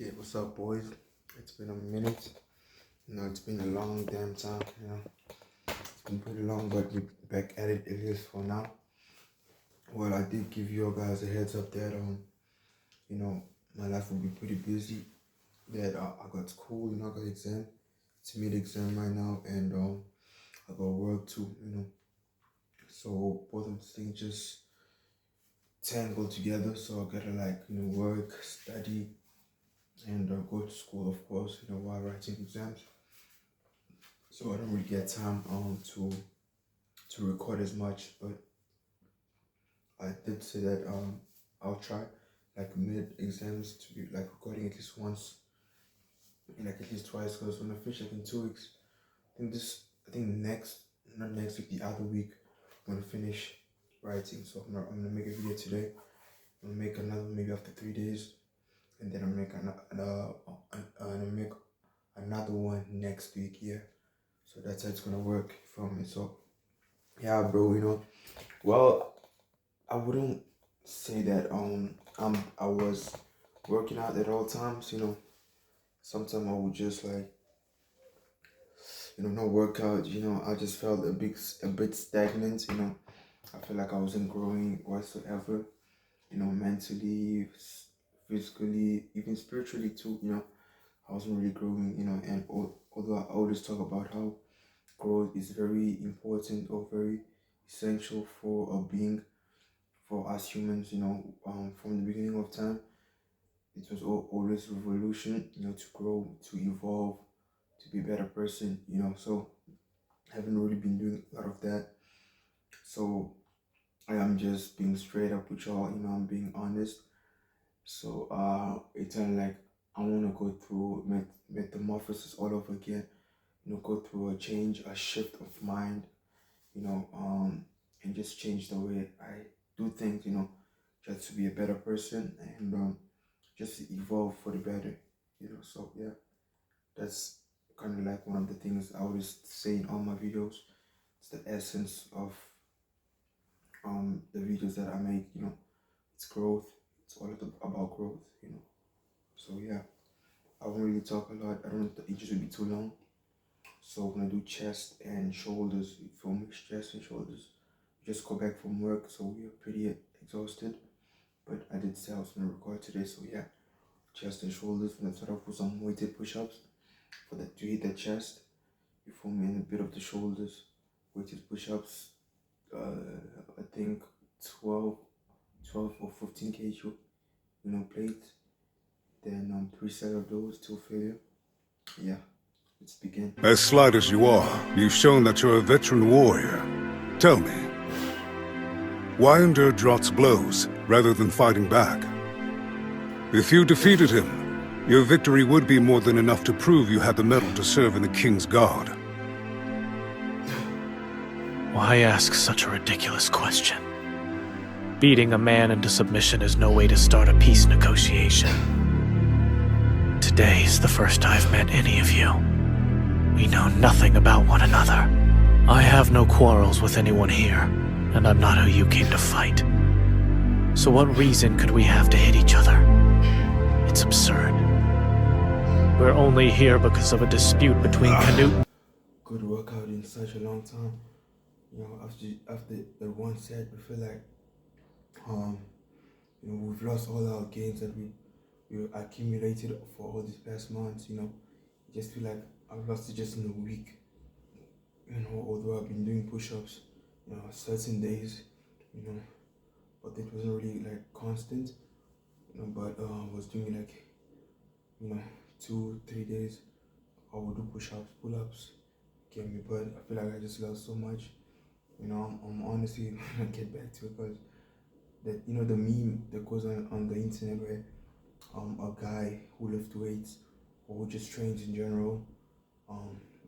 Yeah, what's up, boys? It's been a minute. It's been a long damn time. It's been pretty long, but we're back at it. It is for now. Well, I did give you guys a heads up that you know, my life will be pretty busy. That I got school, I got exam. It's mid exam right now, and I got work too. So both of the things just tangle together. So I gotta work, study, and go to school, of course. While writing exams. So I don't really get time to record as much, but I did say that I'll try like mid exams to be like recording at least once, like at least twice, because when I finish like in 2 weeks, I think next not next week, the other week, I'm gonna finish writing. So I'm gonna make a video today. I'm gonna make another maybe after 3 days, and then I'm gonna make another one next week. Yeah, so that's how it's gonna work for me. So yeah, bro. Well, I wouldn't say that I was working out at all times. Sometimes I would just no workout. I just felt a bit stagnant. I feel like I wasn't growing whatsoever. Mentally, physically, even spiritually too. I wasn't really growing. And although I always talk about how growth is very important or very essential for a being, for us humans, from the beginning of time, it was always revolution, to grow, to evolve, to be a better person. So I haven't really been doing a lot of that. So I am just being straight up with y'all, I'm being honest. So it's kind of like I want to go through metamorphosis all over again, go through a change, a shift of mind, and just change the way I do things, just to be a better person and just to evolve for the better. So yeah, that's kind of like one of the things I always say in all my videos. It's the essence of the videos that I make. It's growth. It's all about growth. So yeah, I won't really talk a lot. I don't want the videos to be too long. So we're gonna do chest and shoulders. For mixed chest and shoulders. Just got back from work, so we are pretty exhausted. But I did say I was gonna record today, so yeah. Chest and shoulders. We're gonna start off with some weighted push-ups for that to hit the chest. You feel me, and a bit of the shoulders. Weighted push-ups. I think 12 or 15 kg. Plate. Then 3 sets of those till failure. Yeah. Let's begin. As slight as you are, you've shown that you're a veteran warrior. Tell me, why endure Drought's blows rather than fighting back? If you defeated him, your victory would be more than enough to prove you had the mettle to serve in the King's Guard. Why ask such a ridiculous question? Beating a man into submission is no way to start a peace negotiation. Today is the first I've met any of you. We know nothing about one another. I have no quarrels with anyone here, and I'm not who you came to fight. So what reason could we have to hit each other? It's absurd. We're only here because of a dispute between Canute. Good workout in such a long time. After the one set, we feel like we've lost all our gains that we accumulated for all these past months. You just feel like I've lost it just in a week. Although I've been doing push-ups, certain days, but it wasn't really like constant. But I was doing like 2-3 days. I would do push-ups, pull-ups, but I feel like I just lost so much. I'm honestly gonna get back to it, because that the meme that goes on the internet where a guy who lifts weights or who just trains in general,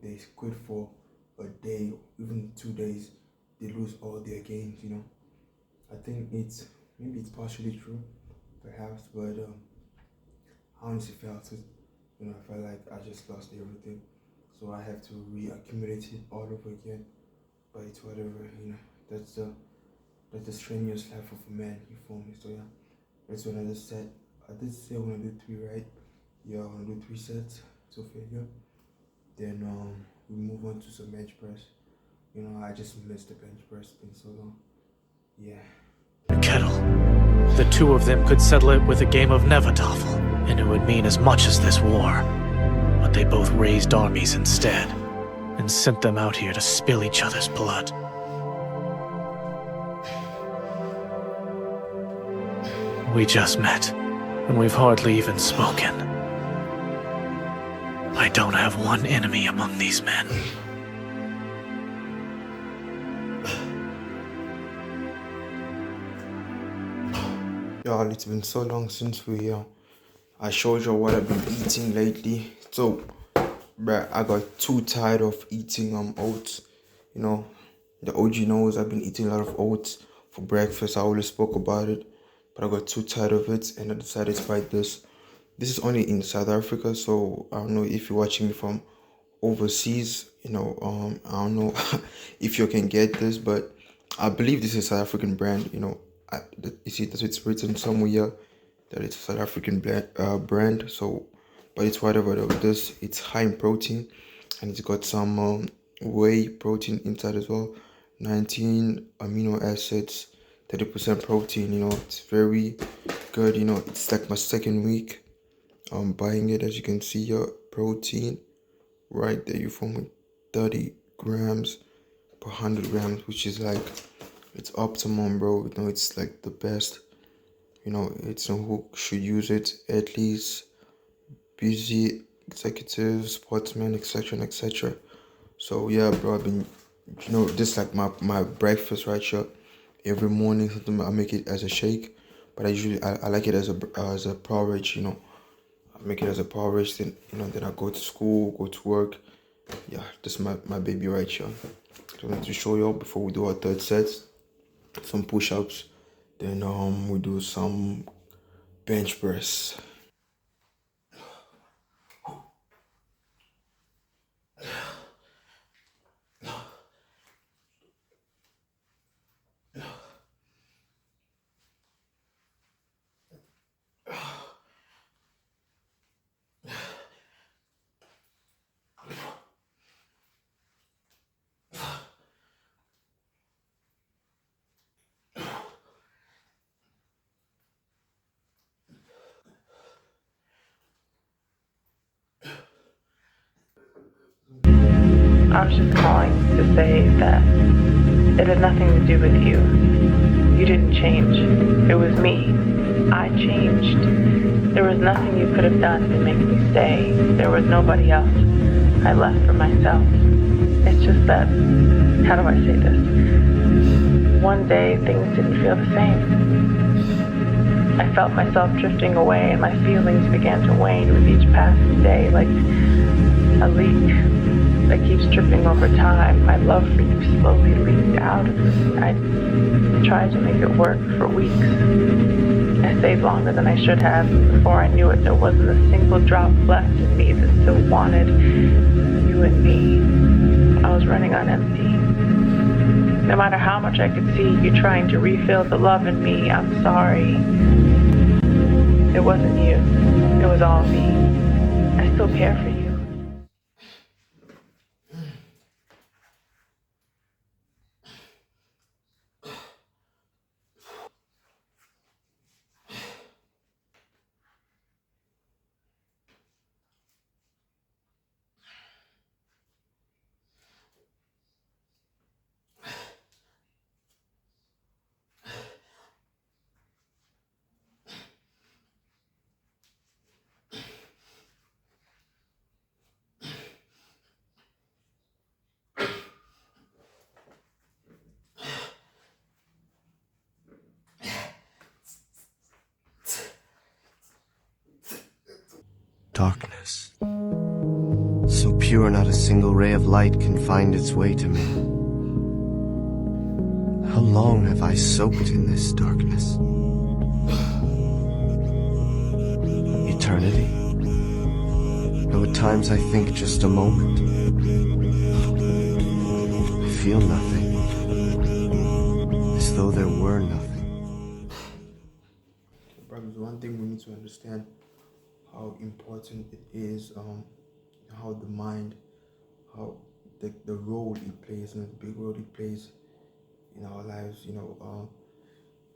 they quit for a day, even 2 days, they lose all their gains. I think maybe it's partially true, perhaps, but I honestly felt it. I felt like I just lost everything, so I have to reaccumulate it all over again. But it's whatever. That's the strenuous life of a man. You feel me? So yeah, that's what I just said. I did say I want to do 3, right? Yeah, I'm gonna do 3 sets to failure. Then we move on to some bench press. You know, I just missed the bench press. It's been so long. Yeah. Kettle. The two of them could settle it with a game of Nevertoffel, and it would mean as much as this war. But they both raised armies instead, and sent them out here to spill each other's blood. We just met, and we've hardly even spoken. I don't have one enemy among these men. Y'all, it's been so long since I showed you what I've been eating lately. So, bruh, I got too tired of eating oats. You know, the OG knows I've been eating a lot of oats for breakfast. I always spoke about it, but I got too tired of it, and I decided to buy this. This is only in South Africa, so I don't know if you're watching me from overseas. You know, I don't know if you can get this, but I believe this is a South African brand. You know, you see that it's written somewhere here that it's a South African brand. So, but it's whatever though. This it's high in protein, and it's got some whey protein inside as well. 19 amino acids, 30% protein. You know, it's very good. You know, it's like my second week buying it. As you can see here, protein right there. You form with 30 grams per 100 grams, which is like, it's optimum, bro. You know, it's like the best. You know, it's who should use it, athletes, busy executives, sportsmen, etc., etc. So yeah, bro, I've been, you know, this is like my breakfast right here. Every morning, sometimes I make it as a shake, but I like it as a porridge. You know, I make it as a porridge. Then then I go to school, go to work. Yeah, this is my baby right here. So I want to show you before we do our third set, some push-ups. Then we do some bench press. I was just calling to say that it had nothing to do with you. You didn't change. It was me. I changed. There was nothing you could have done to make me stay. There was nobody else. I left for myself. It's just that, how do I say this? One day, things didn't feel the same. I felt myself drifting away, and my feelings began to wane with each passing day, like a leak that keeps dripping over time. My love for you slowly leaked out of me. I tried to make it work for weeks. I stayed longer than I should have. Before I knew it, there wasn't a single drop left in me that still wanted you and me. I was running on empty. No matter how much I could see you trying to refill the love in me, I'm sorry. It wasn't you. It was all me. I still care for you. Darkness. So pure not a single ray of light can find its way to me. How long have I soaked in this darkness? Eternity? Though at times I think just a moment. I feel nothing, as though there were nothing. Brothers, one thing we need to understand, how important it is, how the mind, how the role it plays, the big role it plays in our lives, the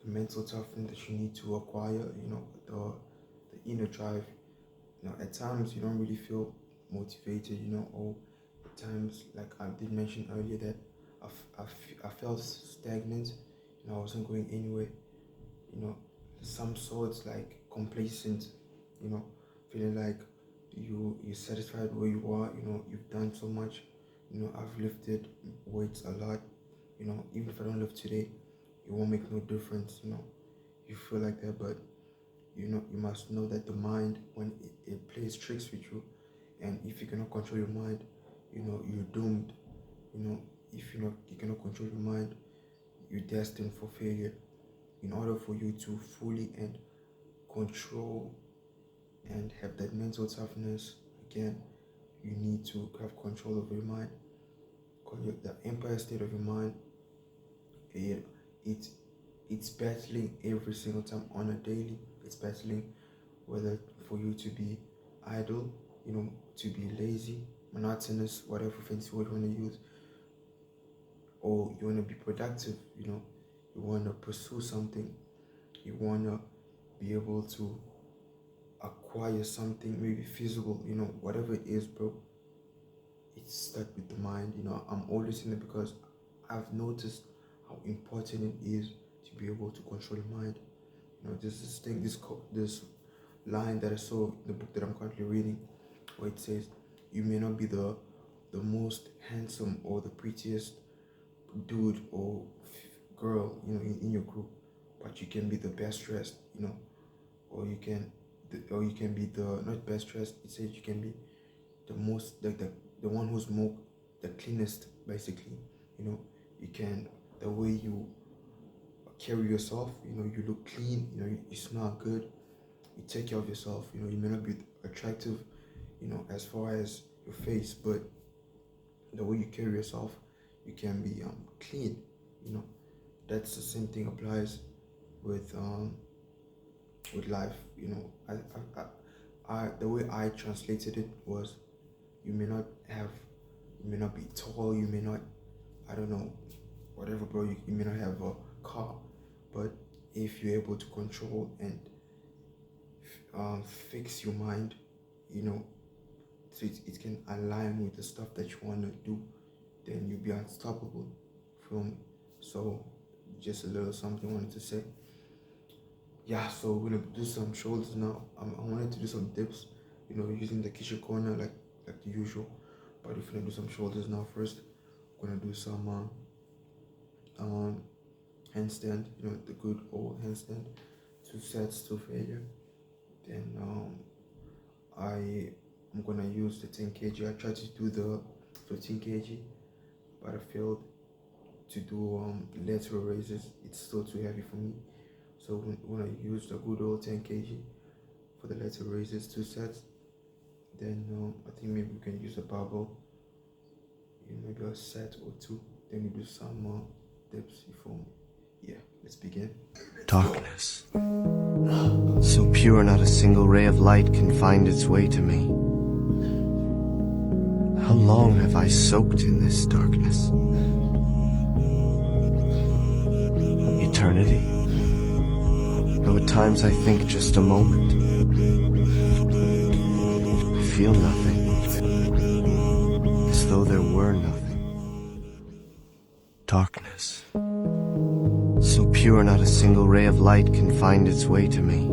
mental toughness that you need to acquire, the inner drive. At times you don't really feel motivated, or at times, like I did mention earlier, that I felt stagnant, I wasn't going anywhere, you know, some sorts like complacent, you know, feeling like you're satisfied where you are, you've done so much, I've lifted weights a lot, even if I don't lift today, it won't make no difference, you feel like that, but you must know that the mind, when it plays tricks with you, and if you cannot control your mind, you're doomed. If you cannot control your mind, you're destined for failure. In order for you to fully and control and have that mental toughness, again, you need to have control over your mind. Because the empire state of your mind, it it's battling every single time on a daily. It's battling whether for you to be idle, to be lazy, monotonous, whatever fancy word you want to use, or you want to be productive, you want to pursue something, you want to be able to acquire something, maybe feasible, whatever it is, bro. It's stuck with the mind. I'm always in it because I've noticed how important it is to be able to control your mind. There's this thing, this line that I saw in the book that I'm currently reading, where it says, "You may not be the most handsome or the prettiest dude or girl, in your group, but you can be the best dressed, or you can be the not best dressed. It says you can be the most the one who's more the cleanest, basically. You can the way you carry yourself, you look clean, you smell good, you take care of yourself, you may not be attractive, as far as your face, but the way you carry yourself, you can be clean, that's the same thing applies with life. The way I translated it was, you may not be tall, you may not, I don't know, whatever, bro, you may not have a car, but if you're able to control and fix your mind, so it can align with the stuff that you want to do, then you'll be unstoppable. So just a little something I wanted to say. Yeah, so we're gonna do some shoulders now. I wanted to do some dips, using the kitchen corner like the usual, but if we're gonna do some shoulders now first, we're gonna do some handstand, the good old handstand, 2 sets to failure. Then I'm gonna use the 10 kg. I tried to do the 15 kg, but I failed to do lateral raises. It's still too heavy for me, so we're gonna use the good old 10 kg for the lateral raises, 2 sets. Then I think maybe we can use a barbell, maybe a set or 2. Then we do some dips. You feel me? Yeah, let's begin. Darkness. So pure not a single ray of light can find its way to me. How long have I soaked in this darkness? Eternity. Though at times I think just a moment. I feel nothing, as though there were nothing. Darkness. So pure not a single ray of light can find its way to me.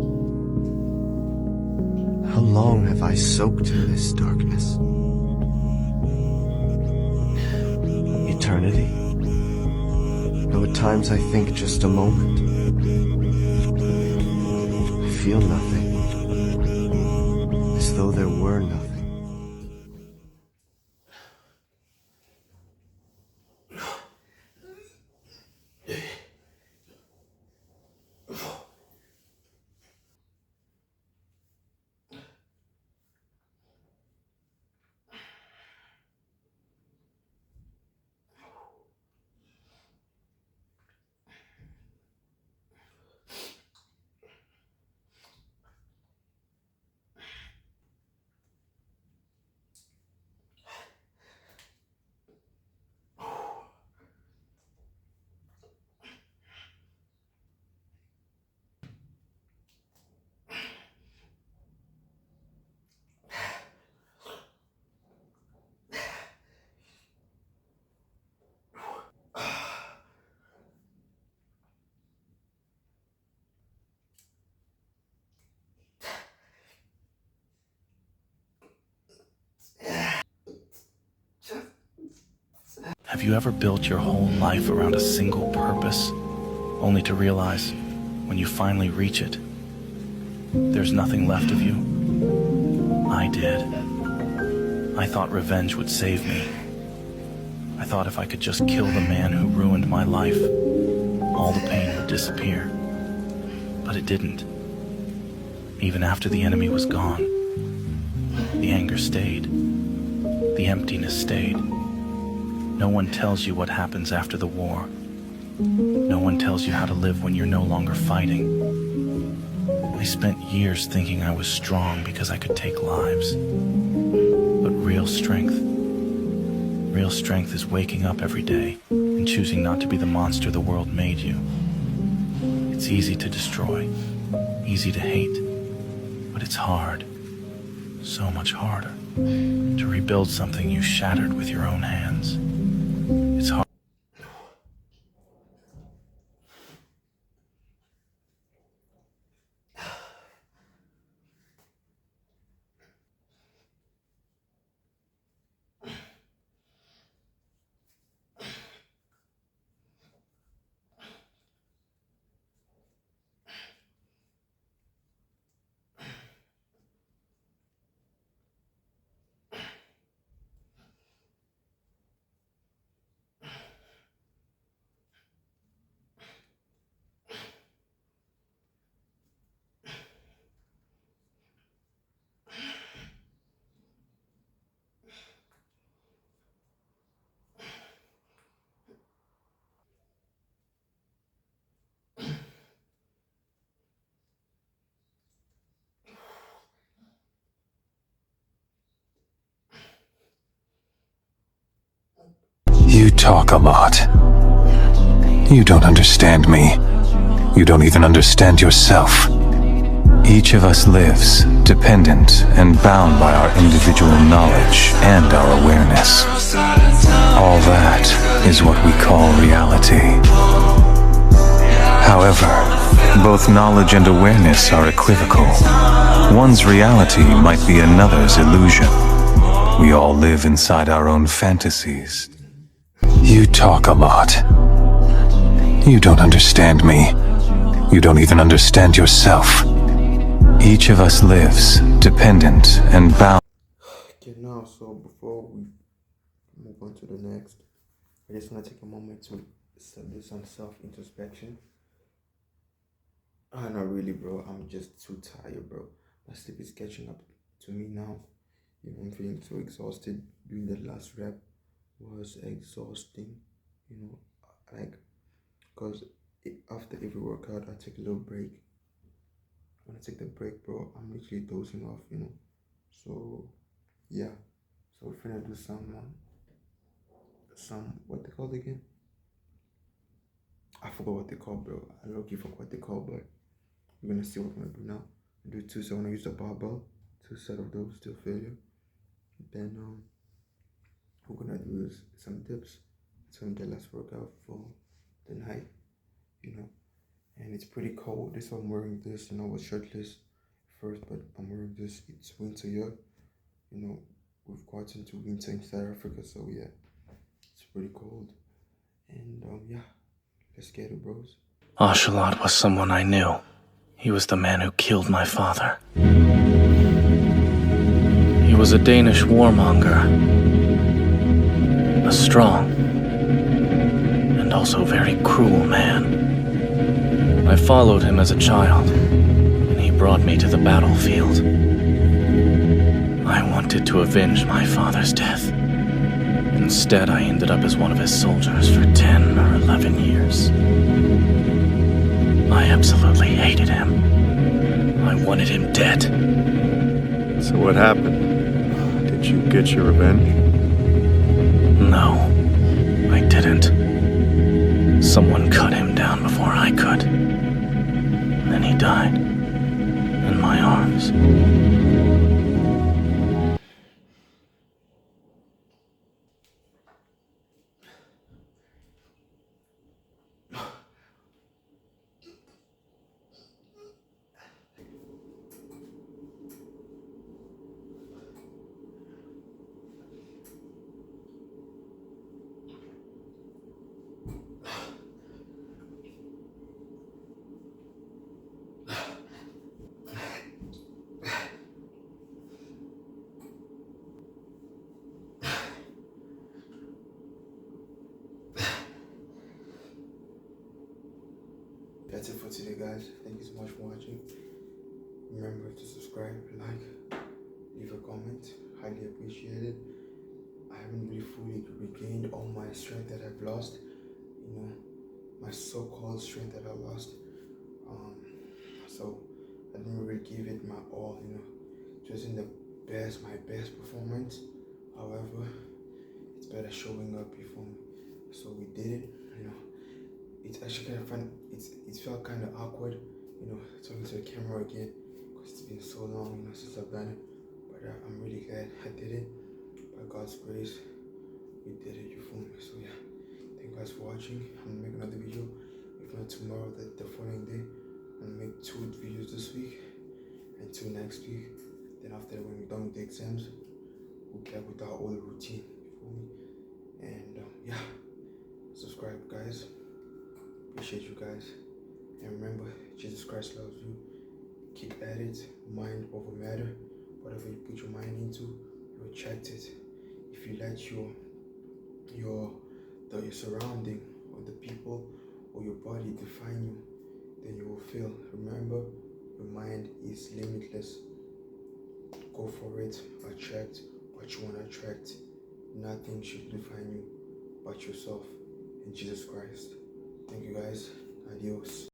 How long have I soaked in this darkness? Eternity. Though at times I think just a moment. I feel nothing, as though there were nothing. Have you ever built your whole life around a single purpose, only to realize, when you finally reach it, there's nothing left of you? I did. I thought revenge would save me. I thought if I could just kill the man who ruined my life, all the pain would disappear. But it didn't. Even after the enemy was gone, the anger stayed. The emptiness stayed. No one tells you what happens after the war. No one tells you how to live when you're no longer fighting. I spent years thinking I was strong because I could take lives. But real strength is waking up every day and choosing not to be the monster the world made you. It's easy to destroy, easy to hate, but it's hard, so much harder, to rebuild something you shattered with your own hands. It's hard. You talk a lot. You don't understand me. You don't even understand yourself. Each of us lives dependent and bound by our individual knowledge and our awareness. All that is what we call reality. However, both knowledge and awareness are equivocal. One's reality might be another's illusion. We all live inside our own fantasies. You talk a lot. You don't understand me. You don't even understand yourself. Each of us lives dependent and bound. Okay, now, so before we move on to the next, I just want to take a moment to do some self-introspection. Not really, bro. I'm just too tired, bro. My sleep is catching up to me now. I'm feeling so exhausted. Doing the last rep was exhausting, like, because after every workout, I take a little break. When I take the break, bro, I'm literally dozing off, So, yeah. So we're gonna do some what they called again? I forgot what they called, bro. I low-key forgot what they called, but we're gonna see what I'm gonna do now. Do two, so I'm gonna use the barbell, 2 sets of those till failure. Then we're gonna do some dips. It's gonna be the last workout for the night, and it's pretty cold. This I'm wearing this, I was shirtless first, but I'm wearing this. It's winter here, we've got into winter in South Africa, so yeah, it's pretty cold. And yeah, let's get it, bros. Ocelot was someone I knew. He was the man who killed my father. He was a Danish warmonger. A strong and also very cruel man. I followed him as a child, and he brought me to the battlefield. I wanted to avenge my father's death. Instead, I ended up as one of his soldiers for 10 or 11 years. I absolutely hated him. I wanted him dead. So what happened? Did you get your revenge? No, I didn't. Someone cut him down before I could. Then he died in my arms. that's it for today, guys. Thank you so much for watching. Remember to subscribe, like, leave a comment. Highly appreciate it. I haven't really fully regained all my strength that I've lost. You know, my so-called strength that I lost. So I didn't really give it my all. You know, it wasn't my best performance. However, it's better showing up before me. So we did it. You know, it's actually kind of fun. It felt kind of awkward. You know, talking to the camera again because it's been so long. You know, since I've done it. But I'm really glad I did it. By God's grace, we did it. You feel me? So yeah, thank you guys for watching. I'm gonna make another video. If not tomorrow, the following day. I'm gonna make 2 videos this week and 2 next week. Then after that, when we're done with the exams, we'll get with our old routine. You feel me? And yeah, subscribe, guys. Appreciate you guys. And remember, Jesus Christ loves you. Keep at it. Mind over matter. Whatever you put your mind into, you attract it. If you let your surrounding or the people or your body define you, then you will fail. Remember, your mind is limitless. Go for it. Attract what you want to attract. Nothing should define you but yourself and Jesus Christ. Thank you guys. Adios.